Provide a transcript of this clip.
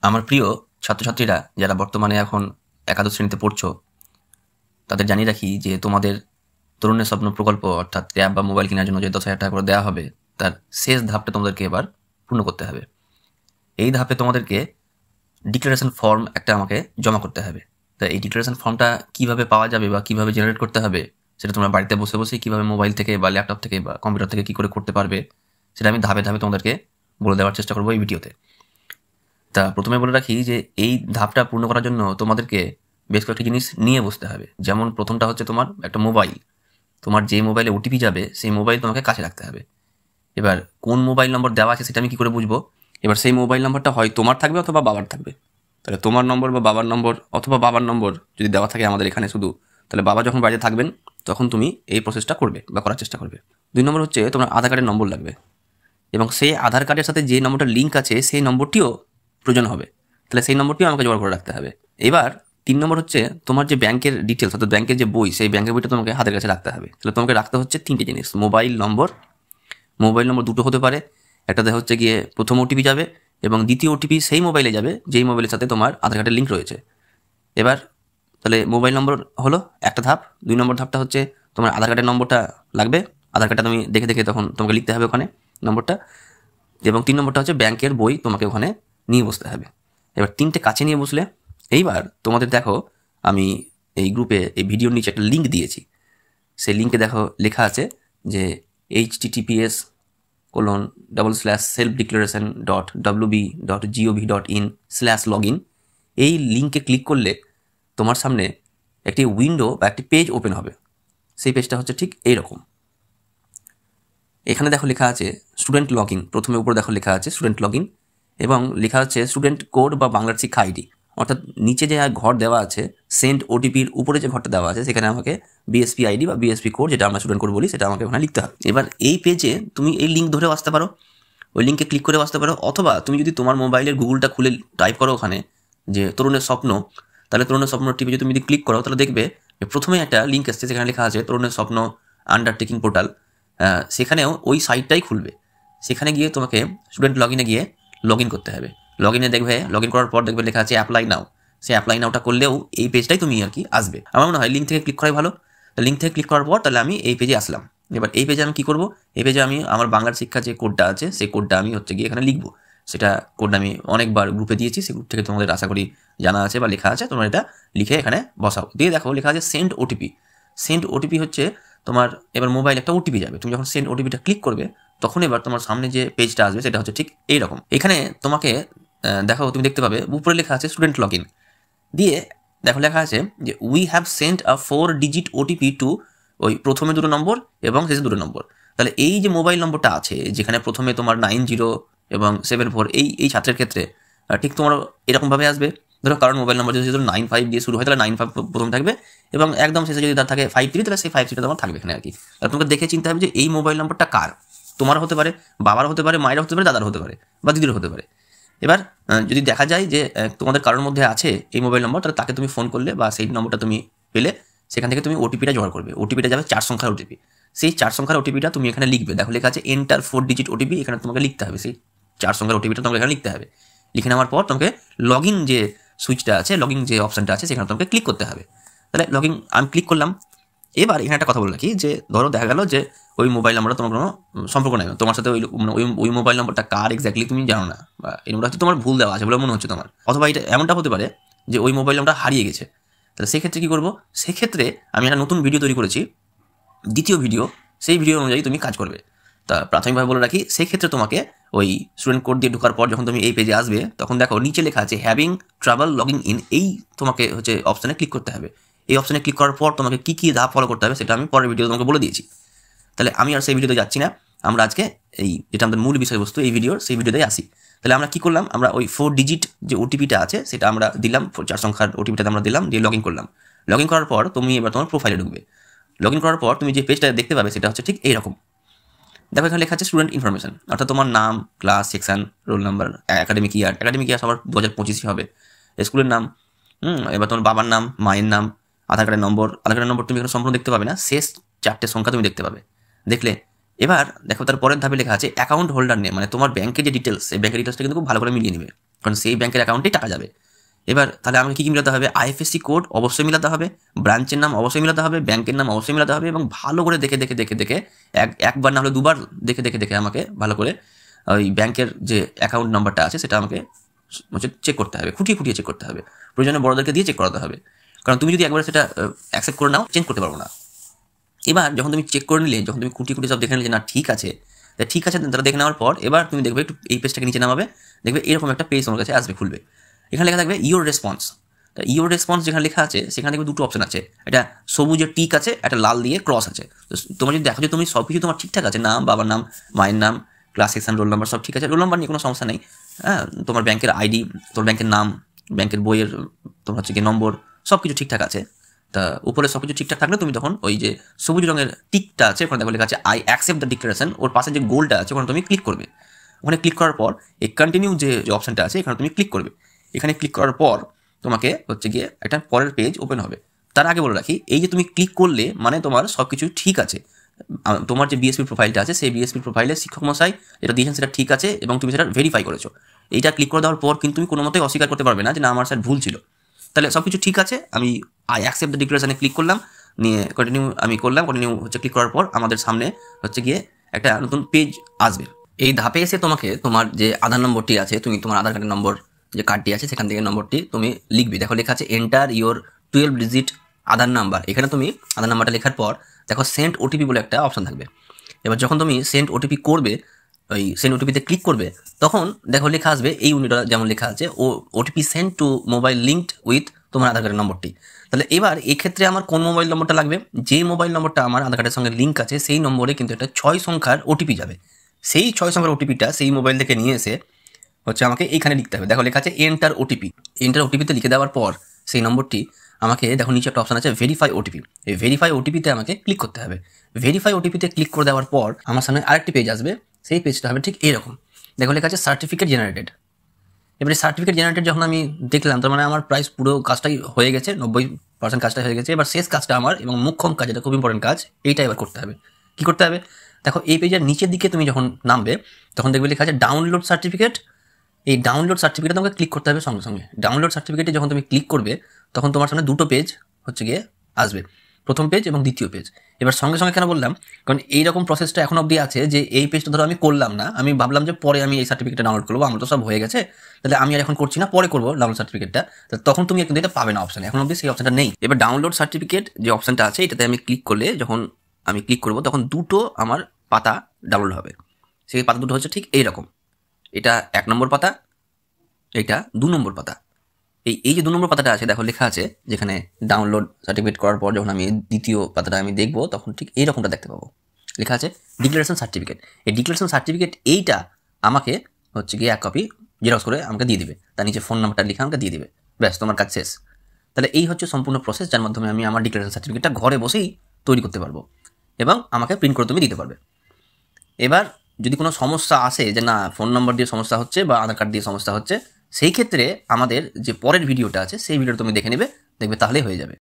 আমার প্রিয় ছাত্রছাত্রীরা যারা বর্তমানে এখন একাদশ শ্রেণীতে পড়ছো, তাদের জানিয়ে রাখি যে তোমাদের তরুণের স্বপ্ন প্রকল্প অর্থাৎ ট্যাব বা মোবাইল কেনার জন্য যে 10,000 টাকা করে দেওয়া হবে, তার শেষ ধাপটা তোমাদেরকে এবার পূর্ণ করতে হবে। এই ধাপে তোমাদেরকে ডিক্লারেশন ফর্ম একটা আমাকে জমা করতে হবে। তা এই ডিক্লারেশন ফর্মটা কিভাবে পাওয়া যাবে বা কিভাবে জেনারেট করতে হবে, সেটা তোমরা বাড়িতে বসে বসেই কিভাবে মোবাইল থেকে বা ল্যাপটপ থেকে বা কম্পিউটার থেকে কি করে করতে পারবে, সেটা আমি ধাপে ধাপে তোমাদেরকে বলে দেওয়ার চেষ্টা করবো এই ভিডিওতে। তা প্রথমে বলে রাখি যে এই ধাপটা পূর্ণ করার জন্য তোমাদেরকে বেশ কয়েকটি জিনিস নিয়ে বসতে হবে। যেমন প্রথমটা হচ্ছে তোমার একটা মোবাইল। তোমার যে মোবাইলে ওটিপি যাবে সেই মোবাইল তোমাকে কাছে রাখতে হবে। এবার কোন মোবাইল নম্বর দেওয়া আছে সেটা আমি কি করে বুঝবো? এবার সেই মোবাইল নম্বরটা হয় তোমার থাকবে অথবা বাবার থাকবে। তাহলে তোমার নম্বর বা বাবার নম্বর অথবা বাবার নম্বর যদি দেওয়া থাকে আমাদের এখানে শুধু, তাহলে বাবা যখন বাড়িতে থাকবেন তখন তুমি এই প্রসেসটা করবে বা করার চেষ্টা করবে। 2 নম্বর হচ্ছে তোমার আধার কার্ডের নম্বর লাগবে, এবং সেই আধার কার্ডের সাথে যে নম্বরটা লিঙ্ক আছে সেই নম্বরটিও প্রয়োজন হবে। তাহলে সেই নম্বরটিও আমাকে জোগাড় করে রাখতে হবে। এবার 3 নম্বর হচ্ছে তোমার যে ব্যাংকের ডিটেলস, অর্থাৎ ব্যাংকের যে বই, সেই ব্যাংকের বইটা তোমাকে হাতের কাছে রাখতে হবে। তাহলে তোমাকে রাখতে হচ্ছে 3টে জিনিস: মোবাইল নম্বর 2টো হতে পারে। একটাতে হচ্ছে গিয়ে প্রথম ওটিপি যাবে, এবং দ্বিতীয় ওটিপি সেই মোবাইলে যাবে যেই মোবাইলের সাথে তোমার আধার কার্ডের লিঙ্ক রয়েছে। এবার তাহলে মোবাইল নম্বর হলো একটা ধাপ। 2 নম্বর ধাপটা হচ্ছে তোমার আধার কার্ডের নম্বরটা লাগবে। আধার কার্ডটা তুমি দেখে দেখে তখন তোমাকে লিখতে হবে ওখানে নম্বরটা। এবং 3 নম্বরটা হচ্ছে ব্যাংকের বই তোমাকে ওখানে নিয়ে বসতে হবে। এবার 3টে কাছে নিয়ে বসলে এইবার তোমাদের দেখো, আমি এই গ্রুপে এই ভিডিওর নিচে একটা লিঙ্ক দিয়েছি। সেই লিঙ্কে দেখো লেখা আছে যে https://selfdeclaration.wb.gov.in/login। এই লিঙ্কে ক্লিক করলে তোমার সামনে একটি উইন্ডো বা একটি পেজ ওপেন হবে। সেই পেজটা হচ্ছে ঠিক এইরকম। এখানে দেখো লেখা আছে স্টুডেন্ট লগ ইন। প্রথমে উপরে দেখো লেখা আছে স্টুডেন্ট লগ ইন, এবং লেখা হচ্ছে স্টুডেন্ট কোড বা বাংলার শিক্ষা আইডি। অর্থাৎ নিচে যে ঘর দেওয়া আছে, সেন্ড ওটিপির উপরে যে ঘরটা দেওয়া আছে, সেখানে আমাকে বিএসপি আইডি বা বিএসপি কোড, যেটা আমরা স্টুডেন্ট কোড বলি, সেটা আমাকে ওখানে লিখতে হবে। এবার এই পেজে তুমি এই লিঙ্ক ধরেও আসতে পারো, ওই লিঙ্কে ক্লিক করে আসতে পারো, অথবা তুমি যদি তোমার মোবাইলের গুগলটা খুলে টাইপ করো ওখানে যে তরুণের স্বপ্ন, তাহলে তরুণের স্বপ্ন টিপে যদি তুমি ক্লিক করো, তাহলে দেখবে যে প্রথমে একটা লিঙ্ক আসছে, সেখানে লেখা আছে তরুণের স্বপ্ন আন্ডারটেকিং পোর্টাল। সেখানেও ওই সাইটটাই খুলবে। সেখানে গিয়ে তোমাকে স্টুডেন্ট লগ ইনে গিয়ে লগ ইন করতে হবে। লগ ইনে দেখবে, লগ ইন করার পর দেখবে লেখা আছে অ্যাপ্লাই নাও। সেই অ্যাপ্লাই নাওটা করলেও এই পেজটাই তুমি আর কি আসবে। আমার মনে হয় লিঙ্ক থেকে ক্লিক করাই ভালো। লিঙ্ক থেকে ক্লিক করার পর তাহলে আমি এই পেজে আসলাম। এবার এই পেজে আমি কী করবো? এই পেজে আমি আমার বাংলার শিক্ষা যে কোডটা আছে, সেই কোডটা আমি হচ্ছে গিয়ে এখানে লিখবো। সেটা কোডটা আমি অনেকবার গ্রুপে দিয়েছি, সেই গ্রুপ থেকে তোমাদের আশা করি জানা আছে বা লেখা আছে। তোমরা এটা লিখে এখানে বসাও। দিয়ে দেখো লেখা আছে সেন্ড ওটিপি। সেন্ড ওটিপি হচ্ছে তোমার এবার মোবাইল একটা ওটিপি যাবে। তুমি যখন সেন্ড ওটিপিটা ক্লিক করবে, তখন এবার তোমার সামনে যে পেজটা আসবে সেটা হচ্ছে ঠিক এইরকম। এখানে তোমাকে দেখো, তুমি দেখতে পাবে উপরে লেখা আছে স্টুডেন্ট লগ ইন। দিয়ে দেখো লেখা আছে যে we have sent a 4-digit OTP to, ওই প্রথমে 2টো নম্বর এবং শেষে 2টো নম্বর। তাহলে এই যে মোবাইল নম্বরটা আছে, যেখানে প্রথমে তোমার 90 এবং 74, এই ছাত্রের ক্ষেত্রে ঠিক তোমার এরকমভাবে আসবে। ধরো কারণ মোবাইল নম্বর যদি 95 দিয়ে শুরু হয়, তাহলে 95 প্রথম থাকবে, এবং একদম শেষে যদি তার থাকে 53, তাহলে সেই 53টা তোমার থাকবে এখানে আর কি। তাহলে তোমাকে দেখে চিন্তা হবে যে এই মোবাইল নম্বরটা কার। তোমার হতে পারে, বাবার হতে পারে, মায়ের হতে পারে, দাদার হতে পারে, বা দিদির হতে পারে। এবার যদি দেখা যায় যে তোমাদের কারোর মধ্যে আছে এই মোবাইল নম্বর, তাহলে তাকে তুমি ফোন করলে বা সেই নম্বরটা তুমি পেলে সেখান থেকে তুমি ওটিপিটা জোগাড় করবে। ওটিপিটা যাবে 4 সংখ্যার ওটিপি। সেই 4 সংখ্যার ওটিপিটা তুমি এখানে লিখবে। দেখো লেখা আছে এন্টার 4-digit ওটিপি। এখানে তোমাকে লিখতে হবে সেই 4 সংখ্যার ওটিপিটা, তোমাকে এখানে লিখতে হবে। লিখে নেওয়ার পর তোমাকে লগ ইন যে সুইচটা আছে, লগ ইন যে অপশানটা আছে, সেখানে তোমাকে ক্লিক করতে হবে। তাহলে লগ ইন আমি ক্লিক করলাম। এবার এখানে একটা কথা বলে রাখি যে ধরো দেখা গেল যে ওই মোবাইল নাম্বারটা তোমার কোনো সম্পর্ক নেই, তোমার সাথে ওই মোবাইল নাম্বারটা কার এক্স্যাক্টলি তুমি জানো না, বা এই নম্বরটা হচ্ছে তোমার ভুল দেওয়া আছে বলে মনে হচ্ছে তোমার, অথবা এটা এমনটা হতে পারে যে ওই মোবাইল নাম্বারটা হারিয়ে গেছে। তাহলে সেক্ষেত্রে কী করবো? সেক্ষেত্রে আমি একটা নতুন ভিডিও তৈরি করেছি, দ্বিতীয় ভিডিও। সেই ভিডিও অনুযায়ী তুমি কাজ করবে। তা প্রাথমিকভাবে বলে রাখি, সেক্ষেত্রে তোমাকে ওই স্টুডেন্ট কোড দিয়ে ঢোকার পর যখন তুমি এই পেজে আসবে, তখন দেখো নিচে লেখা আছে হ্যাভিং ট্রাভেল লগিং ইন। এই তোমাকে হচ্ছে অপশানে ক্লিক করতে হবে। এই অপশানে ক্লিক করার পর তোমাকে কী কী ধাপ ফলো করতে হবে সেটা আমি পরের ভিডিও তোমাকে বলে দিয়েছি। তাহলে আমি আর সেই ভিডিওতে যাচ্ছি না, আমরা আজকে এই যেটা আমাদের মূল বিষয়বস্তু এই ভিডিওর, সেই ভিডিওতেই আসি। তাহলে আমরা কী করলাম? আমরা ওই 4-digit যে ওটিপিটা আছে সেটা আমরা দিলাম, 4 সংখ্যার ওটিপিটা আমরা দিলাম, দিয়ে লগ ইন করলাম। লগ ইন করার পর তুমি এবার তোমার প্রোফাইলে ঢুকবে। লগ ইন করার পর তুমি যে পেজটা দেখতে পাবে সেটা হচ্ছে ঠিক এইরকম। দেখো এখানে লেখা আছে স্টুডেন্ট ইনফরমেশন, অর্থাৎ তোমার নাম, class, section, roll number, academic ইয়ার। একাডেমিক ইয়ার সবার 2025 হবে। স্কুলের নাম, এবার তোমার বাবার নাম, মায়ের নাম, আধার কার্ডের নম্বর। আধার কার্ডের নম্বর তুমি এখানে সম্পূর্ণ দেখতে পাবে না, শেষ 4টে সংখ্যা তুমি দেখতে পাবে। দেখলে এবার দেখো তার পরের ধাপে লেখা আছে অ্যাকাউন্ট হোল্ডার নেম, মানে তোমার ব্যাংকের যে ডিটেলস, এই ব্যাংকের ডিটেলসটা কিন্তু খুব ভালো করে মিলিয়ে নেবে। কারণ সেই ব্যাংকের অ্যাকাউন্টেই টাকা যাবে। এবার তাহলে আমাকে কী কী মিলাতে হবে? আইএফএসসি কোড অবশ্যই মিলাতে হবে, ব্রাঞ্চের নাম অবশ্যই মিলাতে হবে, ব্যাংকের নাম অবশ্যই মিলাতে হবে, এবং ভালো করে দেখে একবার না হলে দুবার দেখে আমাকে ভালো করে ওই ব্যাংকের যে অ্যাকাউন্ট নাম্বারটা আছে সেটা আমাকে চেক করতে হবে, খুঁটিয়ে চেক করতে হবে। প্রয়োজনে বড়দেরকে দিয়ে চেক করাতে হবে, কারণ তুমি যদি একবার সেটা অ্যাকসেপ্ট করে নাও, চেঞ্জ করতে পারবো না। এবার যখন তুমি চেক করে নিলে, যখন তুমি খুঁটিয়ে সব দেখে নিলে যে না ঠিক আছে তারা দেখে নেওয়ার পর এবার তুমি দেখবে একটু এই পেজটাকে নিচে নামাবে, দেখবে এরকম একটা পেজ তোমার কাছে আসবে, খুলবে। এখানে লেখা থাকবে ইওর রেসপন্স। তা ইওর রেসপন্স যেখানে লেখা আছে সেখানে দেখবে দুটো অপশন আছে, একটা সবুজের টিক আছে, একটা লাল দিয়ে ক্রস আছে। তো তোমার যদি দেখো যে তুমি সব কিছু তোমার ঠিকঠাক আছে, নাম, বাবার নাম, মায়ের নাম, ক্লাস সেকশন, রোল নাম্বার সব ঠিক আছে, রোল নাম্বার নিয়ে কোনো সমস্যা নেই, হ্যাঁ, তোমার ব্যাংকের আইডি, তোমার ব্যাংকের নাম, ব্যাংকের বইয়ের তোমার হচ্ছে কি নম্বর, সব কিছু ঠিকঠাক আছে। তা উপরে সব কিছু ঠিকঠাক থাকলে তুমি তখন ওই যে সবুজ রঙের টিকটা আছে ওখানে দেখো লেখা আছে আই অ্যাকসেপ্ট দ্য ডিক্লারেশন, ওর পাশে যে গোলটা আছে ওখানে তুমি ক্লিক করবে। ওখানে ক্লিক করার পর এই কন্টিনিউ যে অপশানটা আছে এখানে তুমি ক্লিক করবে। এখানে ক্লিক করার পর তোমাকে হচ্ছে গিয়ে একটা পরের পেজ ওপেন হবে। তার আগে বলে রাখি, এই যে তুমি ক্লিক করলে মানে তোমার সব কিছু ঠিক আছে, তোমার যে বিএসপি প্রোফাইলটা আছে সেই বিএসপি প্রোফাইলে শিক্ষক মশাই যেটা দিয়েছেন সেটা ঠিক আছে এবং তুমি সেটা ভেরিফাই করেছো। এইটা ক্লিক করে দেওয়ার পর কিন্তু তুমি কোনো মতেই অস্বীকার করতে পারবে না যে না আমার স্যার ভুল ছিল। তাহলে সব কিছু ঠিক আছে, আমি আই অ্যাকসেপ্ট দ্য ডিক্লারেশনে ক্লিক করলাম, নিয়ে কন্টিনিউ আমি করলাম। কন্টিনিউ হচ্ছে ক্লিক করার পর আমাদের সামনে হচ্ছে গিয়ে একটা নতুন পেজ আসবে। এই ধাপে এসে তোমাকে তোমার যে আধার নম্বরটি আছে, তুমি তোমার আধার কার্ডের নম্বর যে কার্ডটি আছে সেখান থেকে নম্বরটি তুমি লিখবে। দেখো লেখা আছে enter your 12 digit Aadhaar number. এখানে তুমি আধার নাম্বারটা লেখার পর দেখো সেন্ড ওটিপি বলে একটা অপশান থাকবে। এবার যখন তুমি সেন্ড ওটিপি করবে, ওই সেন্ড ওটিপিতে ক্লিক করবে, তখন দেখো লেখা আসবে এই ইউনিটটা যেমন লেখা আছে OTP send to mobile linked with তোমার আধার কার্ডের নম্বরটি। তাহলে এবার এক্ষেত্রে আমার কোন মোবাইল নম্বরটা লাগবে? যে মোবাইল নম্বরটা আমার আধার কার্ডের সঙ্গে লিঙ্ক আছে সেই নম্বরে কিন্তু একটা 6 সংখ্যার ওটিপি যাবে। সেই 6 সংখ্যার ওটিপিটা সেই মোবাইল থেকে নিয়ে এসে হচ্ছে আমাকে এইখানে লিখতে হবে। দেখো লেখা আছে এন্টার ওটিপি। এন্টার ওটিপিতে লিখে দেওয়ার পর সেই নম্বরটি আমাকে দেখো নিচে একটা অপশন আছে ভেরিফাই ওটিপি। এই ভেরিফাই ওটিপিতে আমাকে ক্লিক করতে হবে। ভেরিফাই ওটিপিতে ক্লিক করে দেওয়ার পর আমার সামনে আরেকটি পেজ আসবে। সেই পেজটা হবে ঠিক এরকম। দেখো লেখা আছে সার্টিফিকেট জেনারেটেড। এবারে সার্টিফিকেট জেনারেটেড যখন আমি দেখলাম, তার মানে আমার প্রায় পুরো কাজটাই হয়ে গেছে, 90% কাজটা হয়ে গেছে। এবার শেষ কাজটা আমার এবং মুখ্যম কাজ, এটা খুব ইম্পর্টেন্ট কাজ, এইটা এবার করতে হবে। কী করতে হবে? দেখো এই পেজের নিচের দিকে তুমি যখন নামবে তখন দেখবে লেখা আছে ডাউনলোড সার্টিফিকেট। এই ডাউনলোড সার্টিফিকেটে তোমাকে ক্লিক করতে হবে সঙ্গে সঙ্গে। ডাউনলোড সার্টিফিকেটে যখন তুমি ক্লিক করবে তখন তোমার সামনে দুটো পেজ হচ্ছে গিয়ে আসবে, প্রথম পেজ এবং দ্বিতীয় পেজ। এবার সঙ্গে সঙ্গে কেন বললাম? কারণ এইরকম প্রসেসটা এখন অবধি আছে যে এই পেজটা ধরো আমি করলাম না, আমি ভাবলাম যে পরে আমি এই সার্টিফিকেটটা ডাউনলোড করবো, আমার তো সব হয়ে গেছে, তাহলে আমি আর এখন করছি না, পরে করবো ডাউনলোড সার্টিফিকেটটা। তখন তুমি কিন্তু এটা পাবে না অপশানে, এখন অবধি সেই অপশানটা নেই। এবার ডাউনলোড সার্টিফিকেট যে অপশানটা আছে এটাতে আমি ক্লিক করলে যখন আমি ক্লিক করবো তখন দুটো আমার পাতা ডাউনলোড হবে। সেই পাতা দুটো হচ্ছে ঠিক এইরকম, এটা 1 নম্বর পাতা, এটা 2 নম্বর পাতা। এই যে 2 নম্বর পাতাটা আছে দেখো লেখা আছে, যেখানে ডাউনলোড সার্টিফিকেট করার পর যখন আমি দ্বিতীয় পাতাটা আমি দেখবো তখন ঠিক এইরকমটা দেখতে পাবো, লেখা আছে ডিক্লারেশন সার্টিফিকেট। এই ডিক্লারেশন সার্টিফিকেট এইটা আমাকে হচ্ছে গিয়ে 1 কপি জেরক্স করে আমাকে দিয়ে দিবে, তার নিচে ফোন নাম্বারটা লিখে আমাকে দিয়ে দিবে, ব্যাস তোমার কাজ শেষ। তাহলে এই হচ্ছে সম্পূর্ণ প্রসেস, যার মাধ্যমে আমি আমার ডিক্লারেশন সার্টিফিকেটটা ঘরে বসেই তৈরি করতে পারবো এবং আমাকে প্রিন্ট করে তুমি দিতে পারবে। এবার যদি কোনো সমস্যা আসে যে না ফোন নাম্বার দিয়ে সমস্যা হচ্ছে বা আধার কার্ড দিয়ে সমস্যা হচ্ছে, সেই ক্ষেত্রে আমাদের যে পরের ভিডিওটা আছে সেই ভিডিওটা তুমি দেখে নেবে, দেখবে তাহলেই হয়ে যাবে।